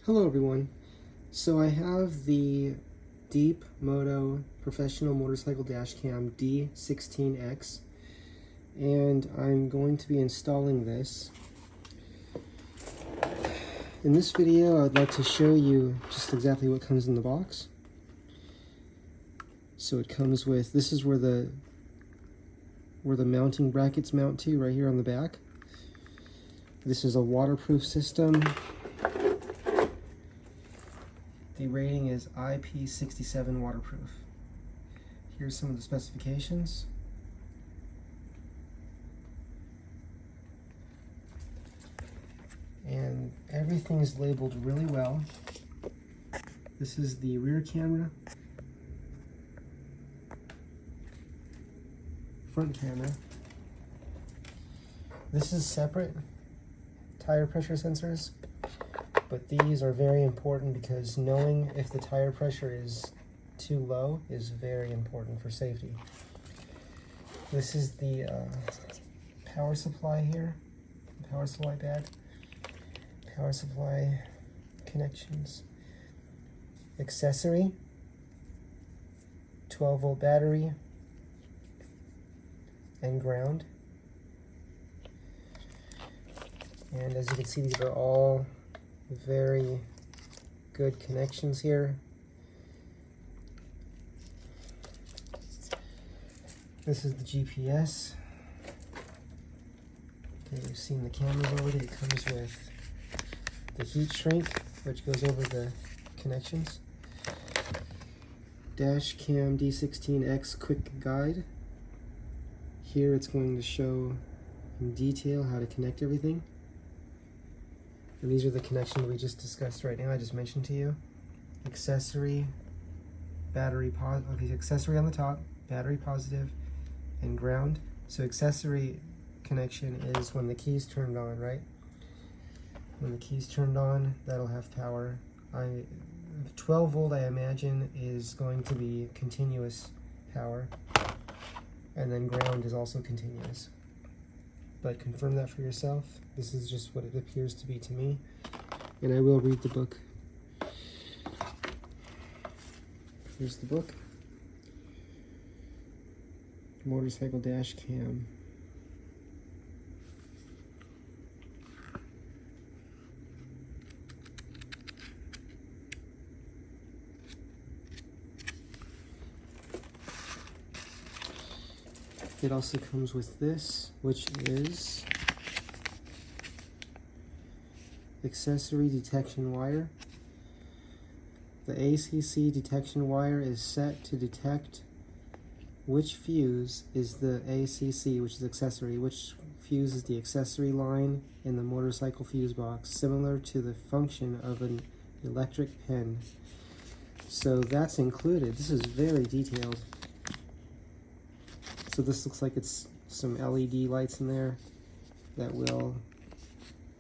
Hello everyone. So I have the Deep Moto Professional Motorcycle Dash-Cam D16X, and I'm going to be installing this. In this video I'd like to show you just exactly what comes in the box. So it comes with, this is where the mounting brackets mount to, right here on the back. This is a waterproof system. The rating is IP67 waterproof. Here's some of the specifications. And everything is labeled really well. This is the rear camera, front camera. This is separate tire pressure sensors. But these are very important because knowing if the tire pressure is too low is very important for safety. This is the power supply here, power supply pad, power supply connections, accessory, 12-volt battery, and ground. And as you can see, these are all very good connections here. This is the GPS. Okay, you've seen the cameras already. It comes with the heat shrink, which goes over the connections. Dash-Cam D16X quick guide. Here it's going to show in detail how to connect everything. And these are the connections we just discussed right now, I just mentioned to you. Accessory, battery accessory on the top, battery positive, and ground. So accessory connection is when the key's turned on, right? When the key's turned on, that'll have power. 12 volt, I imagine, is going to be continuous power. And then ground is also continuous. But confirm that for yourself. This is just what it appears to be to me, and I will read the book. Here's the book. Motorcycle Dash-Cam. It also comes with this, which is accessory detection wire. The ACC detection wire is set to detect which fuse is the ACC, which is accessory, which fuse is the accessory line in the motorcycle fuse box, similar to the function of an electric pen. So that's included. This is very detailed. So this looks like it's some LED lights in there that will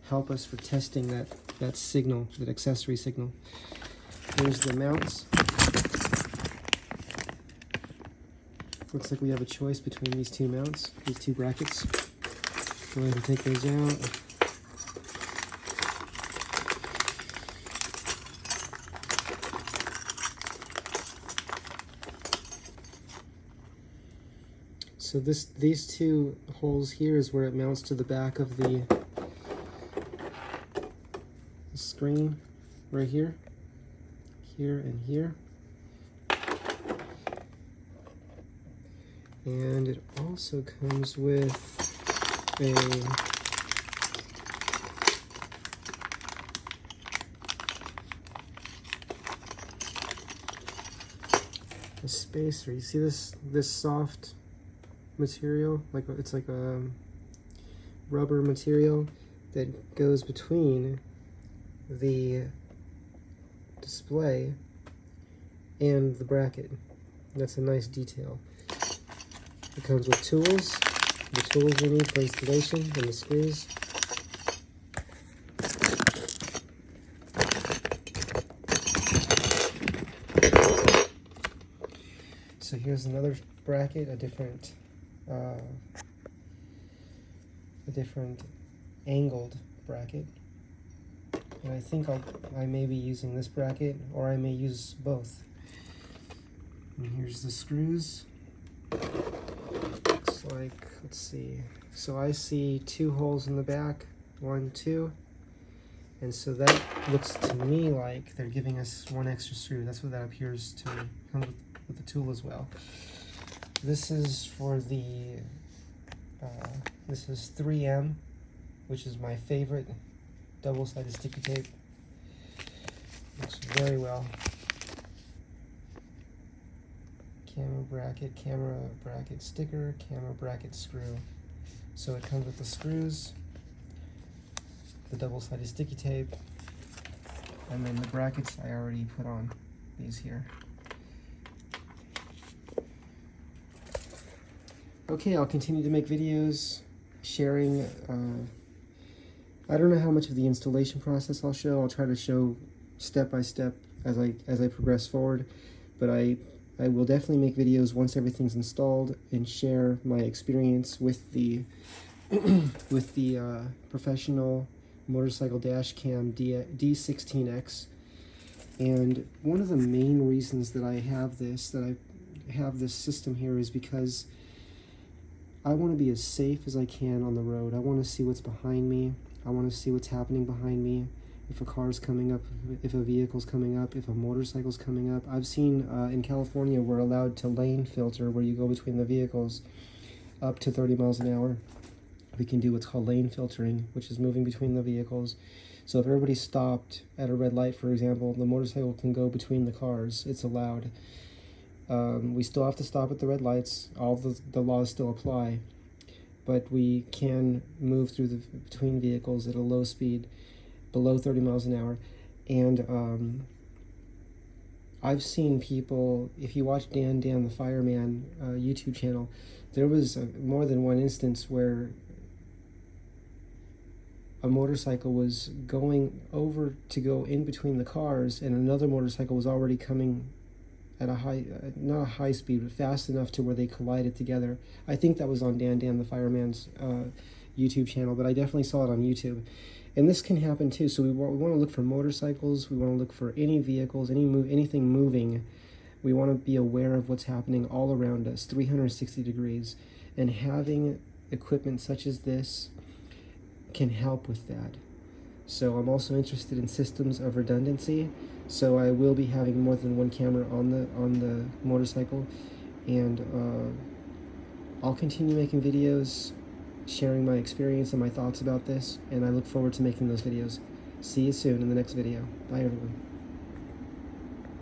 help us for testing that signal, that accessory signal. Here's the mounts. Looks like we have a choice between these two mounts, these two brackets. Go ahead and take those out. So these two holes here is where it mounts to the back of the screen, right here, here, and here. And it also comes with a spacer. You see this soft material, it's like a rubber material that goes between the display and the bracket. That's a nice detail. It comes with tools, the tools we need for installation, and the screws. So here's another bracket, a different angled bracket. And I think I may be using this bracket, or I may use both. And here's the screws. Looks like, let's see. So I see 2 holes in the back, 1, 2. And so that looks to me like they're giving us 1 extra screw. That's what that appears to me. Comes with the tool as well. This is for the, this is 3M, which is my favorite double-sided sticky tape. Looks very well. Camera bracket sticker, camera bracket screw. So it comes with the screws, the double-sided sticky tape, and then the brackets I already put on these here. Okay, I'll continue to make videos sharing. I don't know how much of the installation process I'll show. I'll try to show step by step as I progress forward, but I will definitely make videos once everything's installed and share my experience with the with the professional motorcycle dash cam D16X. And one of the main reasons that I have this system here is because I want to be as safe as I can on the road. I want to see what's behind me. I want to see what's happening behind me. If a car's coming up, if a vehicle's coming up, if a motorcycle's coming up. I've seen in California we're allowed to lane filter, where you go between the vehicles up to 30 miles an hour. We can do what's called lane filtering, which is moving between the vehicles. So if everybody stopped at a red light, for example, the motorcycle can go between the cars. It's allowed. We still have to stop at the red lights. All the laws still apply, but we can move through between vehicles at a low speed, below 30 miles an hour. And I've seen people, if you watch Dan the Fireman YouTube channel, there was more than one instance where a motorcycle was going over to go in between the cars, and another motorcycle was already coming at a high, not a high speed, but fast enough to where they collided together. I think that was on Dan the Fireman's YouTube channel, but I definitely saw it on YouTube. And this can happen too. So we want to look for motorcycles. We want to look for any vehicles, anything moving. We want to be aware of what's happening all around us, 360 degrees. And having equipment such as this can help with that. So I'm also interested in systems of redundancy. So I will be having more than one camera on the motorcycle, and I'll continue making videos, sharing my experience and my thoughts about this, and I look forward to making those videos. See you soon in the next video. Bye everyone.